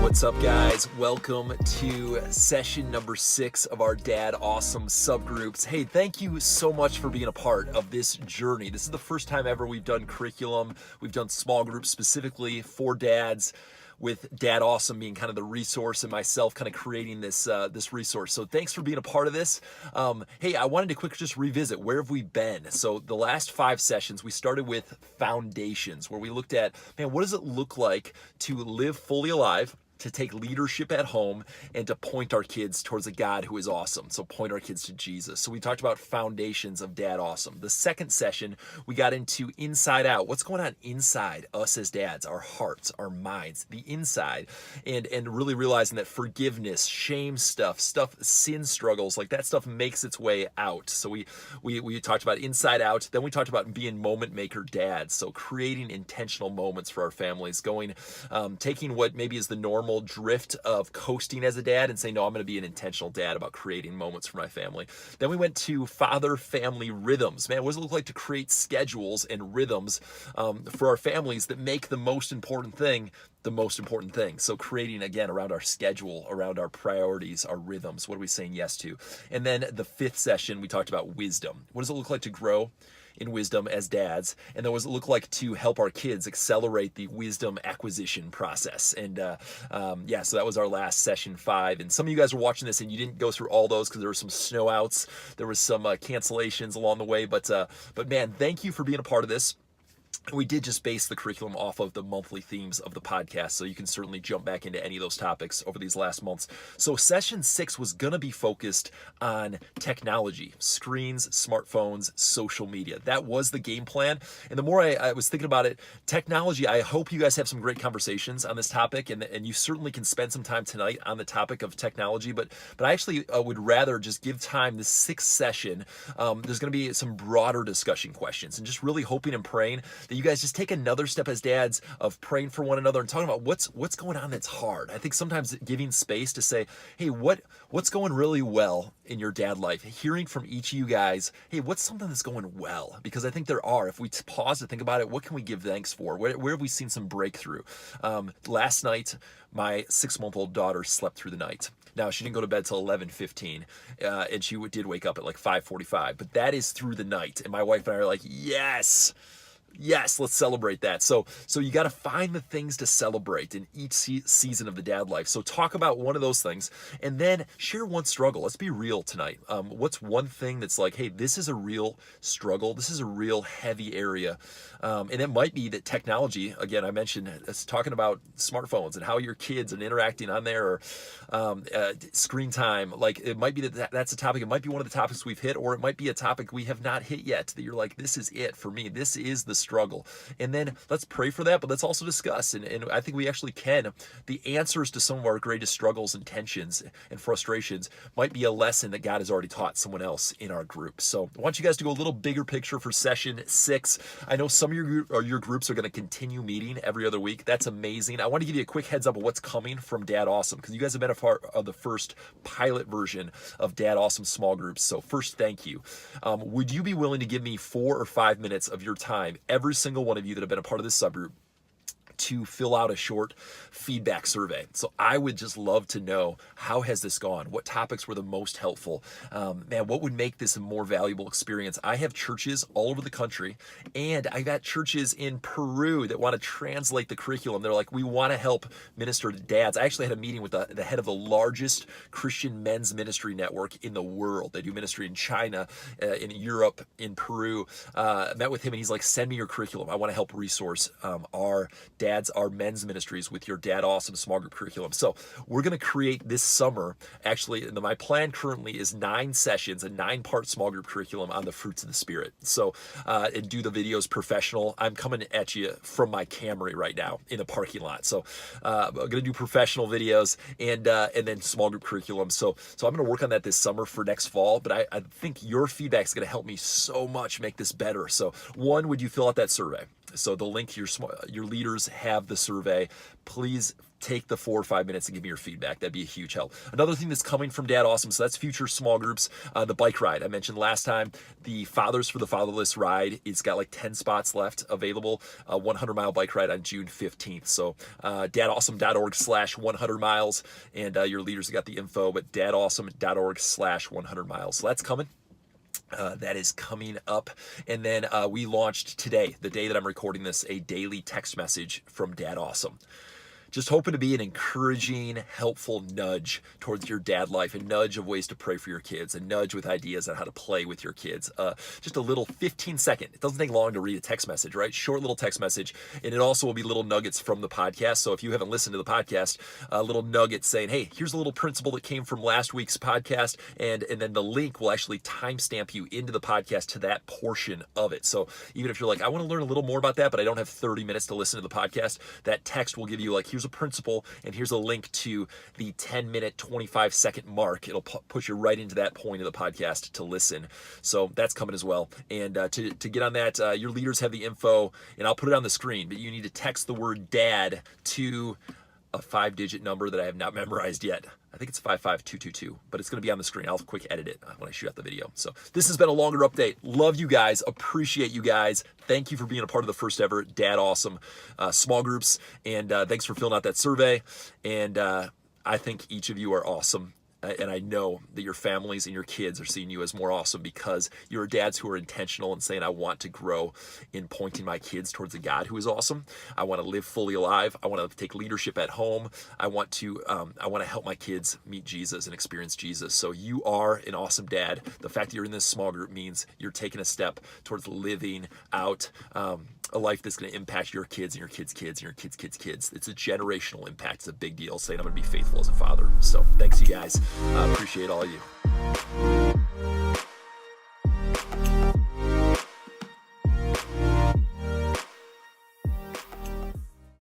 What's up, guys? Welcome to session number 6 of our Dad Awesome subgroups. Hey, thank you so much for being a part of this journey. This is the first time ever we've done curriculum. We've done small groups specifically for dads, with Dad Awesome being kind of the resource and myself kind of creating this resource. So thanks for being a part of this. Hey, I wanted to quickly just revisit, where have we been? So the last 5 sessions, we started with foundations, where we looked at, man, what does it look like to live fully alive, to take leadership at home, and to point our kids towards a God who is awesome. So point our kids to Jesus. So we talked about foundations of Dad Awesome. The second session, we got into inside out. What's going on inside us as dads, our hearts, our minds, the inside, and really realizing that forgiveness, shame stuff, sin struggles, like that stuff makes its way out. So we talked about inside out. Then we talked about being moment maker dads. So creating intentional moments for our families, taking what maybe is the normal drift of coasting as a dad and saying, no, I'm going to be an intentional dad about creating moments for my family. Then we went to father-family rhythms. Man, what does it look like to create schedules and rhythms for our families that make the most important thing the most important thing? So creating, again, around our schedule, around our priorities, our rhythms. What are we saying yes to? And then the 5th session, we talked about wisdom. What does it look like to grow in wisdom as dads? And then what does it look like to help our kids accelerate the wisdom acquisition process? And yeah, so that was our last session 5. And some of you guys are watching this and you didn't go through all those because there were some snow outs, there was some cancellations along the way, but man, thank you for being a part of this. We did just base the curriculum off of the monthly themes of the podcast, so you can certainly jump back into any of those topics over these last months. So session 6 was going to be focused on technology, screens, smartphones, social media. That was the game plan. And the more I was thinking about it, technology, I hope you guys have some great conversations on this topic, and you certainly can spend some time tonight on the topic of technology, but I actually would rather just give time this 6th session. There's going to be some broader discussion questions, and just really hoping and praying that you guys just take another step as dads of praying for one another and talking about what's going on that's hard. I think sometimes giving space to say, hey, what's going really well in your dad life? Hearing from each of you guys, hey, what's something that's going well? Because I think there are. If we pause to think about it, what can we give thanks for? Where have we seen some breakthrough? Last night, my 6-month-old daughter slept through the night. Now, she didn't go to bed till 11:15, and she did wake up at like 5:45, but that is through the night. And my wife and I are like, yes, let's celebrate that. So you got to find the things to celebrate in each season of the dad life. So talk about one of those things, and then share one struggle. Let's be real tonight. What's one thing that's like, hey, this is a real struggle. This is a real heavy area. And it might be that technology, again, I mentioned it's talking about smartphones and how your kids are interacting on there, or screen time. Like, it might be that's a topic. It might be one of the topics we've hit, or it might be a topic we have not hit yet that you're like, this is it for me. This is the struggle. And then let's pray for that, but let's also discuss. And I think we actually can. The answers to some of our greatest struggles and tensions and frustrations might be a lesson that God has already taught someone else in our group. So I want you guys to go a little bigger picture for session 6. I know some of your groups are going to continue meeting every other week. That's amazing. I want to give you a quick heads up of what's coming from Dad Awesome, because you guys have been a part of the first pilot version of Dad Awesome small groups. So first, thank you. Would you be willing to give me 4 or 5 minutes of your time, every single one of you that have been a part of this subgroup, to fill out a short feedback survey? So I would just love to know, how has this gone? What topics were the most helpful? Man, what would make this a more valuable experience? I have churches all over the country, and I got churches in Peru that want to translate the curriculum. They're like, we want to help minister to dads. I actually had a meeting with the head of the largest Christian men's ministry network in the world. They do ministry in China, in Europe, in Peru. Met with him, and he's like, send me your curriculum. I want to help resource our men's ministries with your Dad Awesome small group curriculum. So we're going to create this summer, actually, my plan currently is 9 sessions, a 9-part small group curriculum on the fruits of the Spirit. So, and do the videos professional. I'm coming at you from my Camry right now in the parking lot. So I'm going to do professional videos and then small group curriculum. So I'm going to work on that this summer for next fall, but I think your feedback is going to help me so much make this better. So 1, would you fill out that survey? So the link to your leaders have the survey. Please take the 4 or 5 minutes and give me your feedback. That'd be a huge help. Another thing that's coming from Dad Awesome, so that's future small groups, the bike ride. I mentioned last time, the Fathers for the Fatherless ride. It's got like 10 spots left available, 100-mile bike ride on June 15th. So dadawesome.org/100 miles, and your leaders have got the info, but dadawesome.org/100 miles. So that's coming. That is coming up. And then we launched today, the day that I'm recording this, a daily text message from Dad Awesome. Just hoping to be an encouraging, helpful nudge towards your dad life, a nudge of ways to pray for your kids, a nudge with ideas on how to play with your kids. Just a little 15-second. It doesn't take long to read a text message, right? Short little text message. And it also will be little nuggets from the podcast. So if you haven't listened to the podcast, little nuggets saying, hey, here's a little principle that came from last week's podcast. And then the link will actually timestamp you into the podcast to that portion of it. So even if you're like, I want to learn a little more about that, but I don't have 30 minutes to listen to the podcast, that text will give you like, here's a principle, and here's a link to the 10-minute, 25-second mark. It'll push you right into that point of the podcast to listen. So that's coming as well. And to get on that, your leaders have the info, and I'll put it on the screen, but you need to text the word dad to a 5-digit number that I have not memorized yet. I think it's 55222, but it's going to be on the screen. I'll quick edit it when I shoot out the video. So this has been a longer update. Love you guys. Appreciate you guys. Thank you for being a part of the first ever Dad Awesome small groups. And thanks for filling out that survey. And I think each of you are awesome. And I know that your families and your kids are seeing you as more awesome because you're dads who are intentional and saying, I want to grow in pointing my kids towards a God who is awesome. I want to live fully alive. I want to take leadership at home. I want to help my kids meet Jesus and experience Jesus. So you are an awesome dad. The fact that you're in this small group means you're taking a step towards living out a life that's going to impact your kids and your kids' kids and your kids' kids' kids. It's a generational impact. It's a big deal saying I'm going to be faithful as a father. So thanks, you guys. Appreciate all of you.